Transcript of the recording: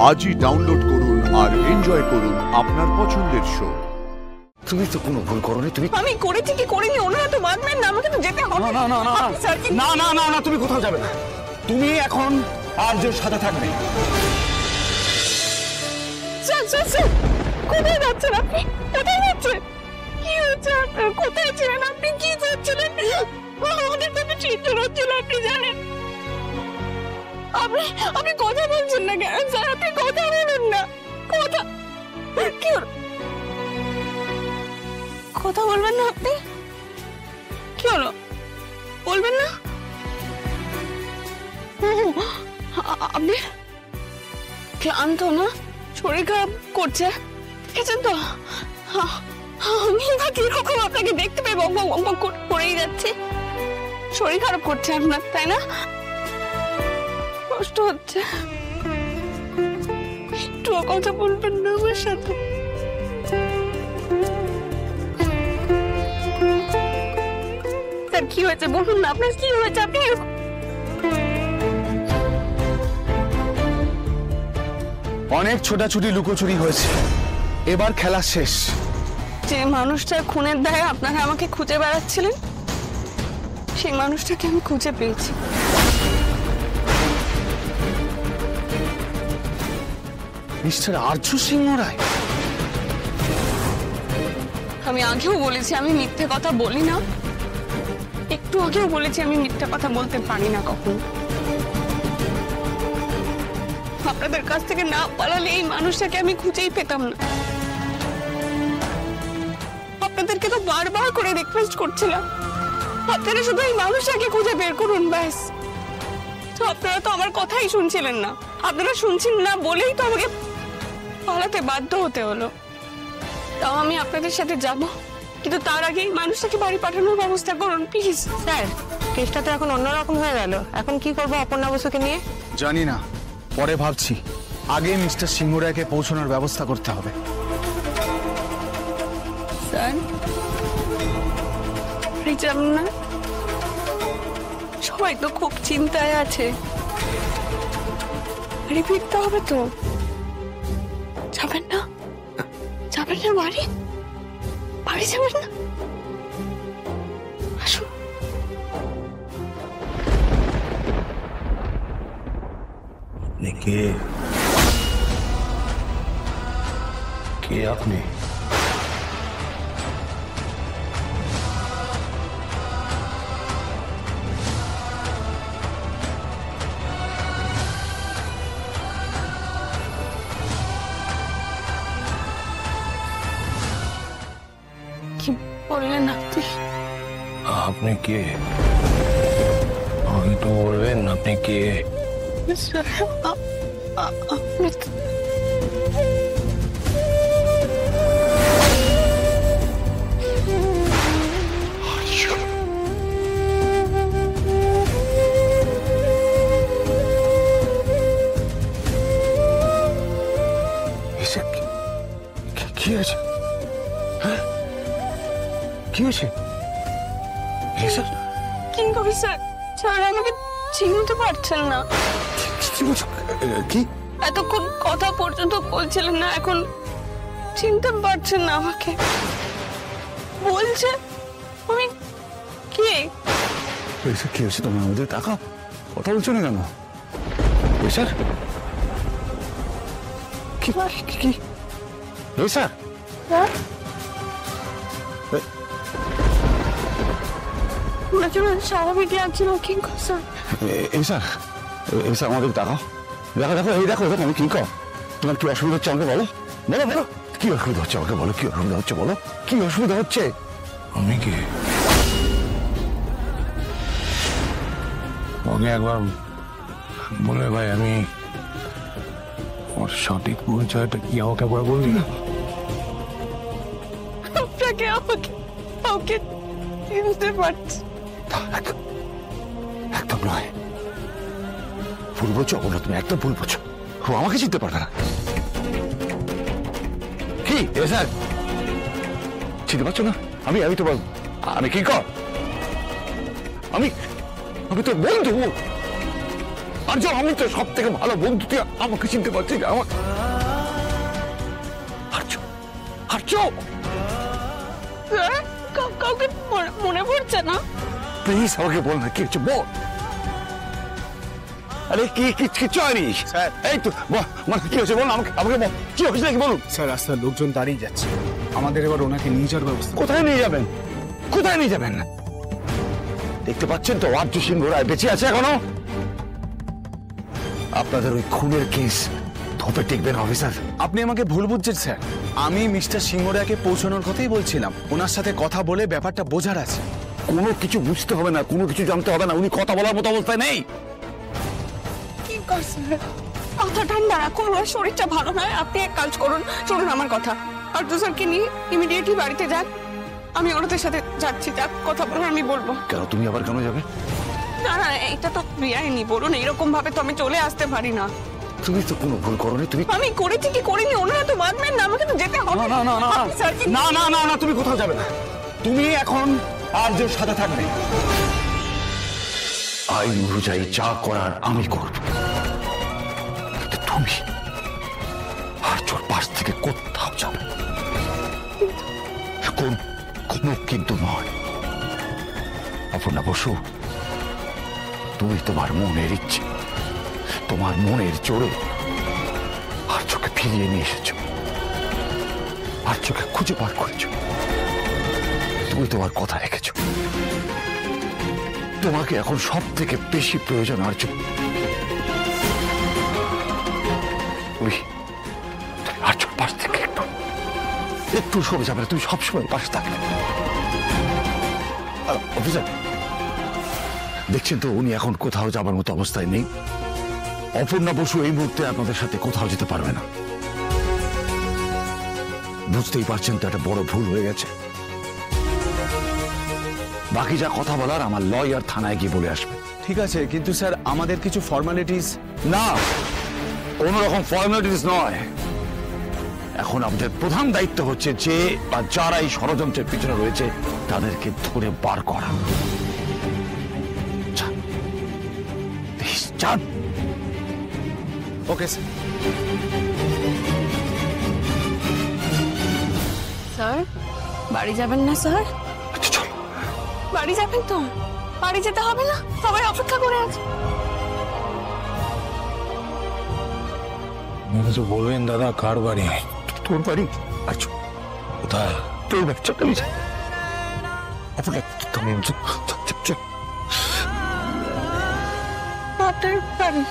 আজই ডাউনলোড করুন আর এনজয় করুন আপনার পছন্দের শো। তুমি তো কোনো ভুল করোনি। তুমি আমি করেছি কি করিনি ওনারা তো বাঁধবেন না, আমাকে তো যেতে হবে। না না না না না না না না তুমি কোথাও যাবে না। তুমি এখন আর্যর সাথে থাকবে। স্যার স্যার স্যার কোথায় যাচ্ছেন আপনি? কোথায় যাচ্ছেন? কি হচ্ছে আপনার? কোথায় ছিলেন আপনি? কি যাচ্ছিলেন? আমাদের তো চিন্তা হচ্ছিল, আপনি জানেন। আপনি কথা বলছেন না কেন স্যার? আপনি কথা বলুন না। কথা কি হলো? কথা বলবেন না আপনি? কি হলো বলবেন না? আপনি ক্লান্ত না? শরীর খারাপ করছে, দেখেছেন তো? আমি কিরকম আপনাকে দেখতে পেয়ে বক বক বক করেই যাচ্ছে। শরীর খারাপ করছে আপনার, তাই না? কষ্ট হচ্ছে, একটু কথা বলবেন না আমার সাথে? স্যার কি হয়েছে বলুন না, আপনার কি হয়েছে? আপনি অনেক ছোটাছুটি লুকোচুরি হয়েছে, এবার খেলা শেষ। যে মানুষটার খুনের দায়ে আপনারা আমাকে খুঁজে বেড়াচ্ছিলেন, সেই মানুষটাকে আমি খুঁজে পেয়েছি। মিস্টার আর্য সিংহ রায়। আমি আগেও বলেছি আমি মিথ্যে কথা বলি না, একটু আগেও বলেছি আমি মিথ্যে কথা বলতে পারি না কখনো। আপনাদের কাছ থেকে না পালালে এই মানুষটাকে আমি খুঁজেই পেতাম না। আপনাদেরকে তো বারবার করে রিকোয়েস্ট করছিলাম, আপনারা শুধু এই মানুষটাকে খুঁজে বের করুন ব্যাস। তো আপনারা তো আমার কথাই শুনছিলেন না। আপনারা শুনছেন না বলেই তো আমাকে পালাতে বাধ্য হতে হলো। তাও আমি আপনাদের সাথে যাব, কিন্তু তার আগে এই মানুষটাকে বাড়ি পাঠানোর ব্যবস্থা করুন প্লিজ। স্যার, কেসটা তো এখন অন্যরকম হয়ে গেল। এখন কি করবো অপর্ণা বসুকে নিয়ে? জানি না, পরে ভাবছি। আগে মিস্টার সিংহ রায়কে পৌঁছানোর ব্যবস্থা করতে হবে। স্যার যান না, সবাই তো খুব চিন্তায় আছে। বাড়ি ফিরতে হবে তো, যাবেন না? যাবেন না বাড়ি? বাড়ি যাবেন না? আসুন। কে আপনি? কি বললেন আপনি? আপনি কে? আমাকে তো বলবেন আপনি কে? আপনি তো কি হয়েছে? হ্যাঁ, কি হয়েছে? কিন্তু স্যার, স্যার আমাকে চিনতে পারছেন না। কি বলছো? কি এতক্ষণ কথা পর্যন্ত বলছিলেন না, এখন চিনতে পারছেন না আমাকে? বলছে আমি কে? কি হয়েছে তোমার? আমাদের টাকা কথা বলছো না কেন? স্যার কি কি স্যার? স্বাভাবিক লাগছিল কিন্তু স্যার। স্যার স্যার আমাদের তাকাও, দেখো দেখো, এই দেখো দেখো আমি কি কর। তোমার কি অসুবিধা হচ্ছে আমাকে বলো, বলো বলো। কি অসুবিধা হচ্ছে আমাকে বলো, কি অসুবিধা হচ্ছে বলো, কি অসুবিধা হচ্ছে? আমি কে? ওকে একবার বলে ভাই আমি ওর সঠিক পরিচয়টা কি আমাকে একবার বলবি না? আপনাকে আমাকে ওকে চিনতে পারছি। একদম নয়, ভুল বলছো অবনা, তুমি একদম ভুল বলছো। ও আমাকে চিনতে পারবে না। কি স্যার চিনতে পারছো না? আমি আমি তোমার আমি কি কর? আমি আমি তোর বন্ধু। আর যে আমি তো সব থেকে ভালো বন্ধু, তুই আমাকে চিনতে পারছিস না? আমার আর্য, আর্য, স্যার, কাউকে মনে পড়ছে না? প্লিজ আমাকে বল না কি হচ্ছে, বল। আরে কি কিছু হয়নি স্যার। এই তো মানে কি হয়েছে বল না, আমাকে বল কি হয়েছে নাকি বলুন। স্যার রাস্তার লোকজন দাঁড়িয়ে যাচ্ছে, আমাদের এবার ওনাকে নিয়ে যাওয়ার ব্যবস্থা। কোথায় নিয়ে যাবেন, কোথায় নিয়ে যাবেন? দেখতে পাচ্ছেন তো আর্য সিংহ রায় বেঁচে আছে এখনো। আপনাদের ওই খুনের কেস ধোপে টিকবে না অফিসার। আপনি আমাকে ভুল বুঝছেন স্যার, আমি মিস্টার সিংহরায়কে পৌঁছানোর কথাই বলছিলাম, ওনার সাথে কথা বলে ব্যাপারটা বোঝার আছে। কোনো কিছু বুঝতে হবে না, কোনো কিছু জানতে হবে না, উনি কথা বলার মতো অবস্থায় নেই। কি করছেন? মাথা ঠান্ডা রাখুন, ওর শরীরটা ভালো নয়। আপনি এক কাজ করুন, শুনুন আমার কথা। আর্য স্যারকে নিয়ে ইমিডিয়েটলি বাড়িতে যান। আমি ওদের সাথে যাচ্ছি, যা কথা বলার আমি বলবো। কেন তুমি আবার কেন যাবে? না না, এটা তো বেআইনি, বলুন। এরকম ভাবে তো আমি চলে আসতে পারি না। তুমি তো কোনো ভুল করোনি। তুমি আমি করেছি কি করিনি ওনারা তো বাঁধবেন না, আমাকে তো যেতে হবে। না না না আপনি স্যারকে না না না না, তুমি কোথাও যাবে না, তুমি এখন আর্যের সাথে থাকবে। আইন অনুযায়ী যা করার আমি করব, কিন্তু তুমি আর্যর পাশ থেকে কোথাও যাবে কোনো কিন্তু নয়। অপর্ণা বসু, তুমি তোমার মনের ইচ্ছে, তোমার মনের জোরে আর্যকে ফিরিয়ে নিয়ে এসেছো, আর্যকে খুঁজে বার করেছো, তুমি তোমার কথা রেখেছো। তোমাকে এখন সব থেকে বেশি প্রয়োজন আর্য। তুমি আর্যর পাশ থেকে একটু সরে যাবে না, তুমি সবসময় পাশে থাকবে। অফিসার দেখছেন তো উনি এখন কোথাও যাবার মতো অবস্থায় নেই। অপর্ণা বসু এই মুহূর্তে আপনাদের সাথে কোথাও যেতে পারবে না। বুঝতেই পারছেন তো একটা বড় ভুল হয়ে গেছে। বাকি যা কথা বলার আমার লয়ার থানায় গিয়ে বলে আসবে। ঠিক আছে, কিন্তু স্যার আমাদের কিছু ফর্মালিটিস। না, কোন রকম ফর্মালিটিস নয়। এখন আমাদের প্রধান দায়িত্ব হচ্ছে যে বা যারা এই ষড়যন্ত্রের পিছনে রয়েছে তাদেরকে ধরে বার করা। যান। Okay sir. স্যার, বাড়ি যাবেন না স্যার? আচ্ছা চল। বাড়ি যাবেন তো? বাড়ি যেতে হবে না? সবাই অপেক্ষা করে আছে। তো বলবেন দাদা কার বাড়ি? তোর বাড়ি? আচ্ছা কোথায়? তোর বাচ্চা তুমি আপনার আপনার বাড়ি?